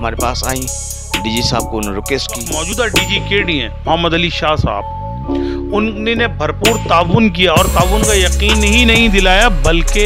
हमारे पास आई, डीजी साहब को उन्होंने रिक्वेस्ट की। मौजूदा डीजी केडी हैं मोहम्मद अली शाह साहब, उन्होंने भरपूर ताउन किया और ताउन का यकीन ही नहीं दिलाया बल्कि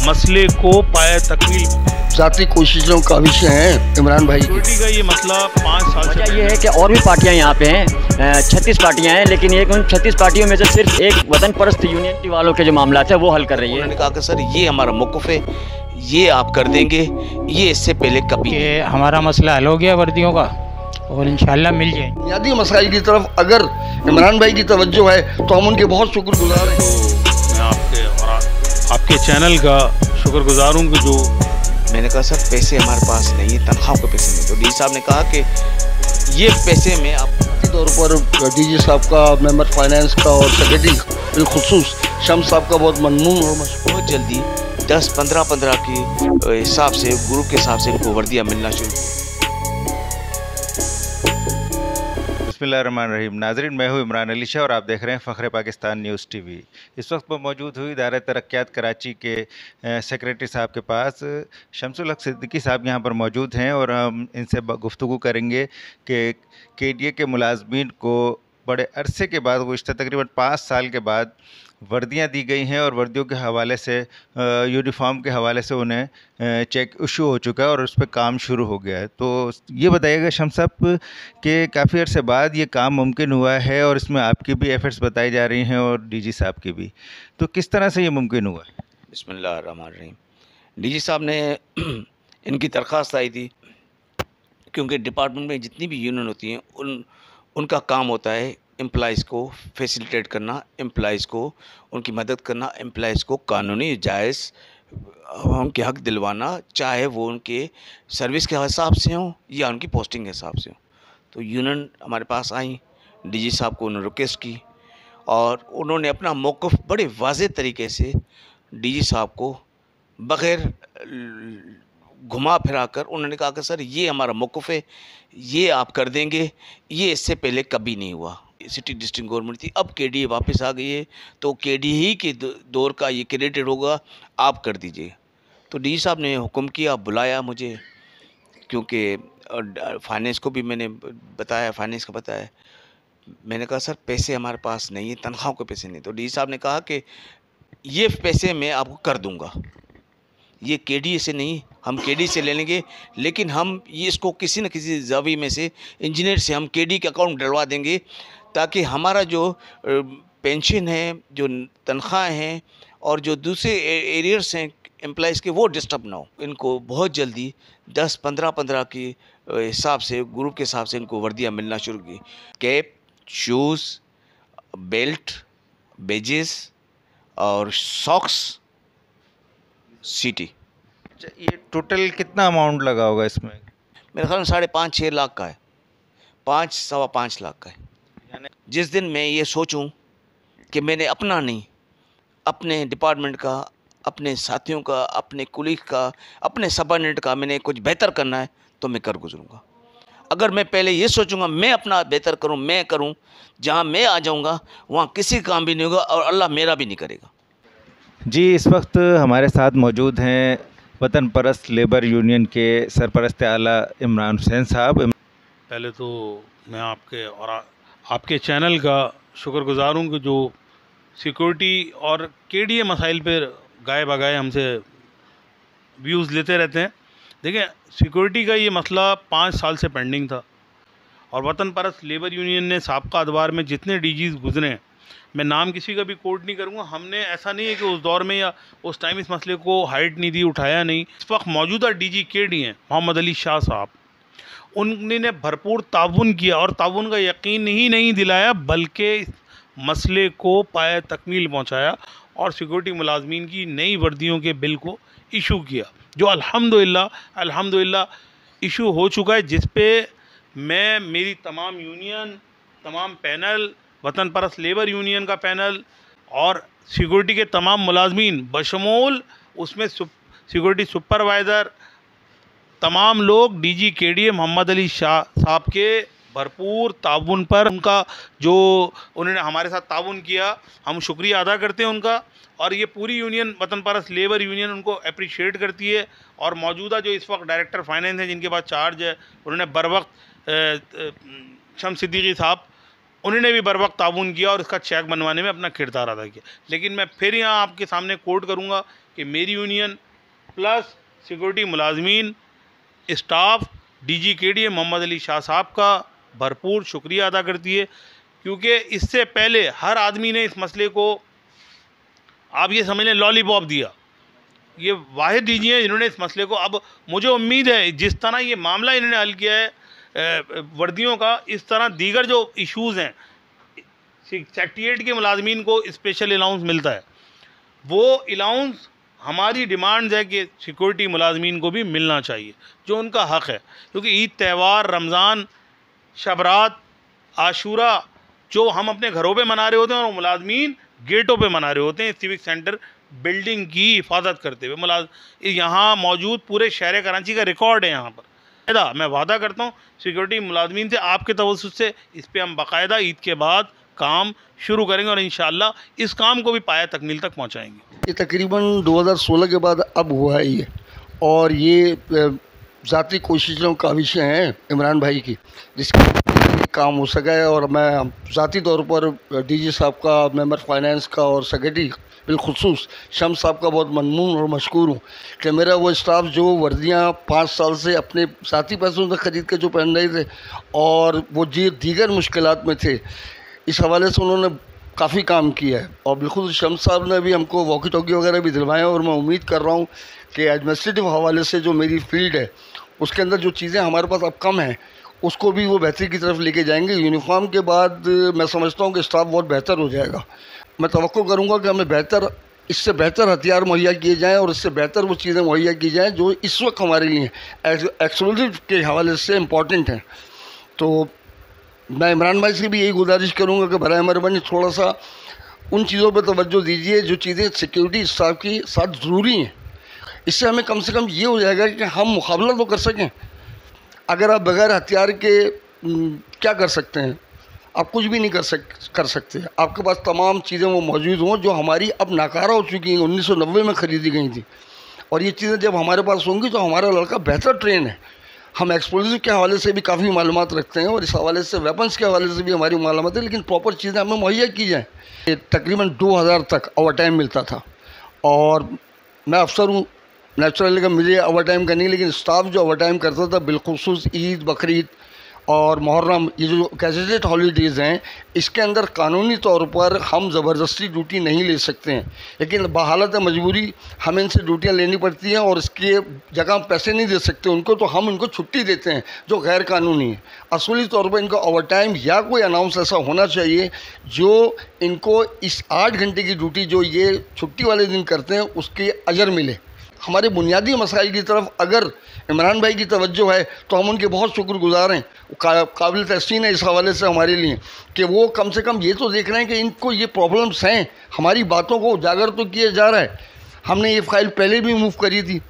मसले को पाया तकमील। जाती कोशिशों का विषय है इमरान भाई। सिक्योरिटी का ये मसला 5 साल से वजह ये है कि और भी पार्टियां यहाँ पे हैं, 36 पार्टियां हैं, लेकिन एक उन 36 पार्टियों में से सिर्फ एक वतन परस्त यूनियन वालों के जो मामला है वो हल कर रही है। उन्होंने कहा कि सर ये हमारा मौक़िफ़ है, ये आप कर देंगे, ये इससे पहले कभी हमारा मसला हल हो गया वर्दियों का और इंशाल्लाह मिल जाए। बुनियादी मसाइल की तरफ अगर इमरान भाई की तवज्जो है तो हम उनके बहुत शुक्रगुजार हैं। मैं आपके और आपके चैनल का शुक्रगुजार हूँ कि जो मैंने कहा सर पैसे हमारे पास नहीं है, तनख्वाह के पैसे नहीं। तो डी साहब ने कहा कि ये पैसे में आप तौर पर डीजी साहब का, मेंबर फाइनेंस का और सेक्रेटरी बिलखुसूस शम्स साहब का बहुत ममनून और बहुत जल्दी 10-15 के हिसाब से, ग्रुप के हिसाब से इनको वर्दियाँ मिलना शुरू। बिस्मिल्लाहिर्रहमानिर्रहीम। नाज़रीन, मैं हूँ इमरान अली शाह और आप देख रहे हैं फ़ख्र पाकिस्तान न्यूज़ टीवी। इस वक्त मैं मौजूद हुई इदारा तरक्यात कराची के सेक्रेटरी साहब के पास। शमसुल हक सिद्दीकी साहब यहाँ पर मौजूद हैं और हम इनसे गुफ्तगू करेंगे कि केडीए के मुलाजमीन को बड़े अरसे के बाद, गुज़श्ता तकरीबन 5 साल के बाद वर्दियाँ दी गई हैं और वर्दियों के हवाले से, यूनिफॉर्म के हवाले से उन्हें चेक इशू हो चुका है और उस पर काम शुरू हो गया है। तो ये बताइएगा शम्स साहब कि काफ़ी अरसे बाद ये काम मुमकिन हुआ है और इसमें आपकी भी एफ़र्ट्स बताई जा रही हैं और डीजी साहब की भी, तो किस तरह से ये मुमकिन हुआ है? बिस्मिल्लाहिर्रहमानिर्रहीम। डीजी साहब ने इनकी दरख्वास्त आई थी क्योंकि डिपार्टमेंट में जितनी भी यूनियन होती हैं उनका काम होता है एम्प्लॉइज़ को फैसिलिटेट करना, एम्प्लॉइज़ को उनकी मदद करना, एम्प्लॉइज़ को कानूनी जायज़ उनके हक़ दिलवाना, चाहे वो उनके सर्विस के हिसाब से हों या उनकी पोस्टिंग के हिसाब से हों। तो यूनियन हमारे पास आई, डीजी साहब को उन्होंने रिक्वेस्ट की और उन्होंने अपना मौक़िफ़ बड़े वाज़ेह तरीके से डीजी साहब को बग़ैर घुमा फिरा कर उन्होंने कहा कि सर ये हमारा मौक़िफ़ है, ये आप कर देंगे, ये इससे पहले कभी नहीं हुआ। सिटी डिस्ट्रिक्ट गवर्नमेंट थी, अब केडीए वापस आ गई है, तो केडीए ही के दौर का ये क्रेडिट होगा, आप कर दीजिए। तो डीजी साहब ने हुक्म किया, बुलाया मुझे, क्योंकि फाइनेंस को भी मैंने बताया, फाइनेंस का बताया। मैंने कहा सर पैसे हमारे पास नहीं है, तनख्वाहों के पैसे नहीं। तो डीजी साहब ने कहा कि ये पैसे मैं आपको कर दूँगा, ये केडीए से नहीं, हम केडी से ले लेंगे, लेकिन हम ये इसको किसी न किसी ज़ावी में से, इंजीनियर से हम केडी के अकाउंट डलवा देंगे ताकि हमारा जो पेंशन है, जो तनख्वाह हैं और जो दूसरे एरियर्स हैं एम्प्लॉइज़ के, वो डिस्टर्ब ना हो। इनको बहुत जल्दी 10-15 के हिसाब से, ग्रुप के हिसाब से इनको वर्दियाँ मिलना शुरू की। कैप, शूज़, बेल्ट, बेजेस और सॉक्स, सीटी। ये टोटल कितना अमाउंट लगा होगा इसमें? मेरे ख्याल में 5.5-6 लाख का है, 5-5.25 लाख का है। जिस दिन मैं ये सोचूं कि मैंने अपना नहीं, अपने डिपार्टमेंट का, अपने साथियों का, अपने कुलीग का, अपने सबऑर्डिनेट का मैंने कुछ बेहतर करना है तो मैं कर गुजरूँगा। अगर मैं पहले ये सोचूंगा मैं अपना बेहतर करूँ, मैं करूँ, जहाँ मैं आ जाऊँगा वहाँ किसी काम भी नहीं होगा और अल्लाह मेरा भी नहीं करेगा। जी, इस वक्त हमारे साथ मौजूद हैं वतन परस्त लेबर यूनियन के सरपरस्त आला इमरान हुसैन साहब। पहले तो मैं आपके और आपके चैनल का शुक्रगुजार हूँ कि जो सिक्योरिटी और केडीए मसाइल पर गाए बगाए हमसे व्यूज़ लेते रहते हैं। देखिए, सिक्योरिटी का ये मसला 5 साल से पेंडिंग था और वतन परस्त लेबर यूनियन ने साबका अदवार में जितने डीजीज़ गुजरे हैं, मैं नाम किसी का भी कोट नहीं करूँगा, हमने ऐसा नहीं है कि उस दौर में या उस टाइम इस मसले को हाइट नहीं दी, उठाया नहीं। इस वक्त मौजूदा डीजी केडी हैं मोहम्मद अली शाह साहब, उन्होंने भरपूर ताउन किया और ताउन का यकीन ही नहीं दिलाया बल्कि मसले को पाया तकमील पहुँचाया और सिक्योरिटी मुलाजमीन की नई वर्दियों के बिल को इशू किया, जो अल्हम्दुलिल्लाह इशू हो चुका है, जिस पे मैं, मेरी तमाम यूनियन, तमाम पैनल, वतन परस्त लेबर यूनियन का पैनल और सिक्योरिटी के तमाम मुलाजमीन बशमूल उसमें सिक्योरिटी सुपरवाइज़र, तमाम लोग डीजी केडीए मोहम्मद अली शाह साहब के भरपूर ताउन पर उनका जो उन्होंने हमारे साथ ताउन किया, हम शुक्रिया अदा करते हैं उनका। और ये पूरी यूनियन वतन परस्त लेबर यूनियन उनको अप्रिशिएट करती है। और मौजूदा जो इस वक्त डायरेक्टर फाइनेंस हैं जिनके पास चार्ज है, उन्होंने बर वक्त शम्स सिद्दीकी साहब, उन्होंने भी बर वक्त ताउन किया और इसका चेक बनवाने में अपना किरदार अदा किया। लेकिन मैं फिर यहाँ आपके सामने कोट करूँगा कि मेरी यूनियन प्लस सिक्योरिटी मुलाजमीन, staff, DG KDA Mohammad Ali Shah साहब का भरपूर शुक्रिया अदा करती है, क्योंकि इससे पहले हर आदमी ने इस मसले को, आप ये समझ लें, लॉलीपॉप दिया। ये वाहिद DG हैं जिन्होंने इस मसले को, अब मुझे उम्मीद है जिस तरह ये मामला इन्होंने हल किया है वर्दियों का, इस तरह दीगर जो इश्यूज़ हैं, सेक्रेटेरिएट के मुलाजमीन को स्पेशल अलाउंस मिलता है, वो अलाउंस हमारी डिमांड्स है कि सिक्योरिटी मुलाजमीन को भी मिलना चाहिए, जो उनका हक़ है। क्योंकि ईद त्यौहार, रमज़ान, शबरात, आशूरा जो हम अपने घरों पे मना रहे होते हैं और मुलाजमीन गेटों पे मना रहे होते हैं, सिविक सेंटर बिल्डिंग की हिफाजत करते हुए। यहाँ मौजूद पूरे शहर कराची का रिकॉर्ड है यहाँ पर। मैं वादा करता हूँ सिक्योरिटी मुलाजमीन से, आपके तवज्जुह से इस पर हम बाकायदा ईद के बाद काम शुरू करेंगे और इंशाअल्लाह इस काम को भी पाया तकमील तक पहुँचाएँगे। ये तकरीबन 2016 के बाद अब हुआ है ये, और ये ज़ाती कोशिशों काविशें हैं इमरान भाई की, जिसके काम हो सका है। और मैं ज़ाती तौर पर DG साहब का, मेंबर फाइनेंस का और सेक्रेटरी बिलखुसूस शम्स साहब का बहुत ममनून और मशकूर हूँ कि मेरा वो स्टाफ जो वर्दियाँ 5 साल से अपने साथी पैसों से ख़रीद के जो पहन रहे थे और वो जी दीगर मुश्किलात में थे, इस हवाले से उन्होंने काफ़ी काम किया है। और बिल्कुल शम्स साहब ने भी हमको वॉकी टॉकी वगैरह भी दिलवाए और मैं उम्मीद कर रहा हूँ कि एडमिनिस्ट्रेटिव हवाले से जो मेरी फील्ड है उसके अंदर जो चीज़ें हमारे पास अब कम हैं उसको भी वो बेहतरी की तरफ लेके जाएंगे। यूनिफॉर्म के बाद मैं समझता हूँ कि स्टाफ बहुत बेहतर हो जाएगा। मैं तवक्को करूँगा कि हमें इससे बेहतर हथियार मुहैया किए जाएँ और इससे बेहतर वो चीज़ें मुहैया की जाएँ जो इस वक्त हमारे लिए एक्सप्लोजिव के हवाले से इम्पॉर्टेंट हैं। तो मैं इमरान भाई से भी यही गुजारिश करूँगा कि बराए मेहरबानी थोड़ा सा उन चीज़ों पर तवज्जो दीजिए जो चीज़ें सिक्योरिटी स्टाफ की साथ ज़रूरी हैं। इससे हमें कम से कम ये हो जाएगा कि हम मुकाबला तो कर सकें। अगर आप बग़ैर हथियार के क्या कर सकते हैं? आप कुछ भी नहीं कर सकते। आपके पास तमाम चीज़ें वो मौजूद हों जो हमारी अब नाकारा हो चुकी हैं, 1990 में ख़रीदी गई थी। और ये चीज़ें जब हमारे पास होंगी तो हमारा लड़का बेहतर ट्रेन है। हम एक्सप्लोजिव के हवाले से भी काफ़ी मालूमात रखते हैं और इस हवाले से वेपन्स के हवाले से भी हमारी मालूमात है, लेकिन प्रॉपर चीज़ें हमें मुहैया की जाएँ। तकरीबन 2000 तक ओवर टाइम मिलता था और मैं अफसर हूँ, नेचुरली का मुझे ओवर टाइम का नहीं, लेकिन स्टाफ जो ओवर टाइम करता था बिलखुसूस ईद, बकरीद और मुहर्रम, ये जो गैजेटेड हॉलीडेज़ हैं, इसके अंदर कानूनी तौर पर हम ज़बरदस्ती ड्यूटी नहीं ले सकते हैं, लेकिन बहालत मजबूरी हमें इनसे ड्यूटियाँ लेनी पड़ती हैं और इसके जगह हम पैसे नहीं दे सकते उनको, तो हम इनको छुट्टी देते हैं जो गैर कानूनी है। असूली तौर पर इनको ओवर टाइम या कोई अनाउंस ऐसा होना चाहिए जो इनको इस 8 घंटे की ड्यूटी जो ये छुट्टी वाले दिन करते हैं उसके अजर मिले। हमारे बुनियादी मसाइल की तरफ अगर इमरान भाई की तवज्जो है तो हम उनके बहुत शुक्रगुजार हैं, काबिल तहसीन है इस हवाले से हमारे लिए कि वो कम से कम ये तो देख रहे हैं कि इनको ये प्रॉब्लम्स हैं, हमारी बातों को उजागर तो किया जा रहा है। हमने ये फ़ाइल पहले भी मूव करी थी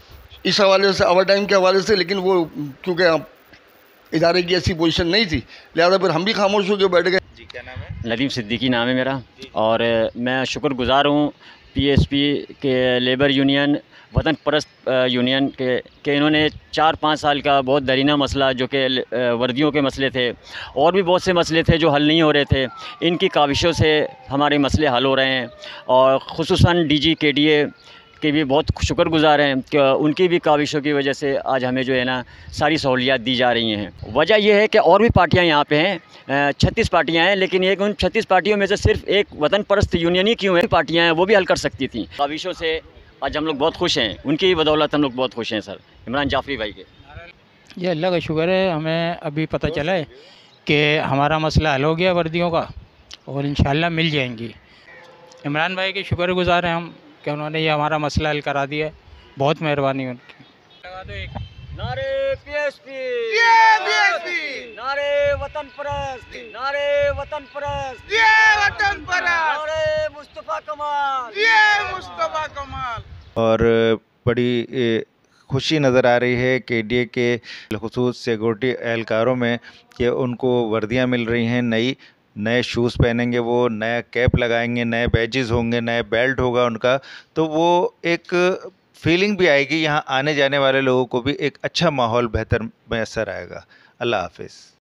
इस हवाले से, ओवर टाइम के हवाले से, लेकिन वो क्योंकि इदारे की ऐसी पोजीशन नहीं थी, लिहाजा फिर हम भी खामोश होकर बैठ गए। जी, क्या नाम है? नदीम सिद्दीकी नाम है मेरा, और मैं शुक्रगुजार हूँ PSP के लेबर यूनियन, वतन परस्त यूनियन के इन्होंने 4-5 साल का बहुत दरीना मसला जो कि वर्दियों के मसले थे और भी बहुत से मसले थे जो हल नहीं हो रहे थे, इनकी काविशों से हमारे मसले हल हो रहे हैं। और ख़ुसूसन DG KDA के भी बहुत शुक्रगुजार हैं कि उनकी भी काविशों की वजह से आज हमें जो है ना सारी सहूलियात दी जा रही हैं। वजह यह है कि और भी पार्टियां यहाँ पे हैं, 36 पार्टियां हैं, लेकिन एक उन 36 पार्टियों में से सिर्फ एक वतन परस्त यूनियन ही क्यों है पार्टियां हैं वो भी हल कर सकती थी। काविशों से आज हम लोग बहुत खुश हैं, उनकी ही बदौलत हम लोग बहुत खुश हैं सर, इमरान जाफरी भाई के। ये अल्लाह का शुक्र है, हमें अभी पता चला है कि हमारा मसला हल हो गया वर्दियों का और इंशाल्लाह मिल जाएंगी। इमरान भाई के शुक्रगुजार हैं हम कि उन्होंने ये हमारा मसला हल करा दिया, बहुत मेहरबानी उनकी। लगा दो एक नारे PSP, नारे वतन परस्त, नारे वतन परस्त, वतन परस्त, नारे मुस्तफ़ा कमाल, मुस्तफा कमाल। और बड़ी खुशी नज़र आ रही है केडीए के ख़ुसूस सिक्योरिटी एहलकारों में कि उनको वर्दियां मिल रही हैं नई, नए शूज़ पहनेंगे, वो नया कैप लगाएंगे, नए बैजेस होंगे, नए बेल्ट होगा उनका, तो वो एक फीलिंग भी आएगी, यहाँ आने जाने वाले लोगों को भी एक अच्छा माहौल बेहतर मैसर आएगा। अल्लाह हाफिज़।